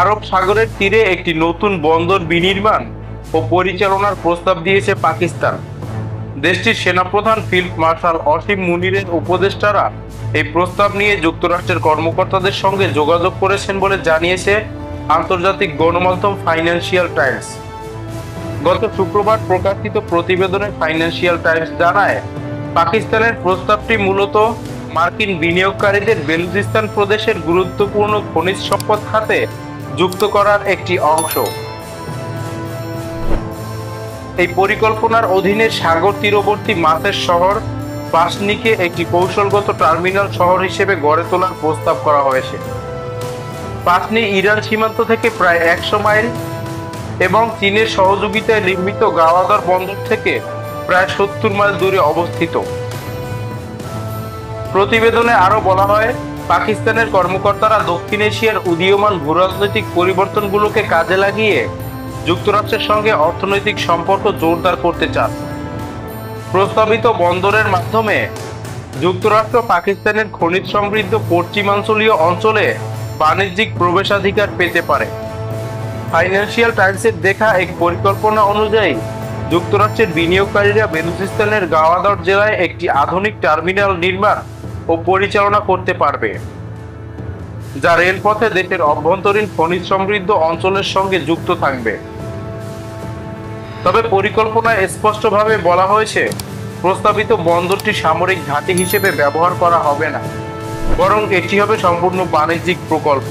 আরব সাগরের তীরে একটি নতুন বন্দর বিনির্মাণ ও পরিচালনার প্রস্তাব দিয়েছে পাকিস্তান। দেশটির সেনাপ্রধান ফিল্ড মার্শাল অসীম মুনিরের উপদেষ্টারা এই প্রস্তাব নিয়ে যুক্তরাষ্ট্রের কর্মকর্তাদের সঙ্গে যোগাযোগ করেছেন বলে জানিয়েছে আন্তর্জাতিক গণমাধ্যম ফাইন্যান্সিয়াল টাইমস। গত শুক্রবার প্রকাশিত প্রতিবেদনে ফাইন্যান্সিয়াল টাইমস জানায়, পাকিস্তানের প্রস্তাবটি মূলত মার্কিন বিনিয়োগকারীদের বেলুচিস্তান প্রদেশের গুরুত্বপূর্ণ খনিজ সম্পদ খাতে যুক্ত করার একটি অংশ। এই পরিকল্পনার অধীনে সাগর তীরবর্তী মাছের শহর পাসনিকে একটি কৌশলগত টার্মিনাল শহর হিসেবে গড়ে তোলার প্রস্তাব করা হয়েছে। পাসনি ইরান সীমান্ত থেকে প্রায় 100 মাইল এবং চীনের সহযোগিতায় নির্মিত গাওয়াদর বন্দর থেকে প্রায় 70 মাইল দূরে অবস্থিত। প্রতিবেদনে আরো বলা হয়, পাকিস্তানের কর্মকর্তারা দক্ষিণ এশিয়ার উদীয়মান ভূরাজনৈতিক পরিবর্তনগুলোকে কাজে লাগিয়ে যুক্তরাষ্ট্রের সঙ্গে অর্থনৈতিক সম্পর্ক জোরদার করতে চান। প্রস্তাবিত বন্দরের মাধ্যমে যুক্তরাষ্ট্র পাকিস্তানের খনিজ সমৃদ্ধ পশ্চিমাঞ্চলীয় অঞ্চলে বাণিজ্যিক প্রবেশাধিকার পেতে পারে। ফাইন্যান্সিয়াল টাইমসের দেখা এক পরিকল্পনা অনুযায়ী যুক্তরাষ্ট্রের বিনিয়োগকারীরা বেলুচিস্তানের গাওয়াদর জেলায় একটি আধুনিক টার্মিনাল নির্মাণ ও পরিচালনা করতে পারবে, যা রেলপথে দেশের অভ্যন্তরীণ খনিজ সমৃদ্ধ অঞ্চলের সঙ্গে যুক্ত থাকবে। তবে পরিকল্পনায় স্পষ্টভাবে বলা হয়েছে, প্রস্তাবিত বন্দরটি সামরিক ঘাঁটি হিসেবে ব্যবহার করা হবে না, বরং এটি হবে সম্পূর্ণ বাণিজ্যিক প্রকল্প।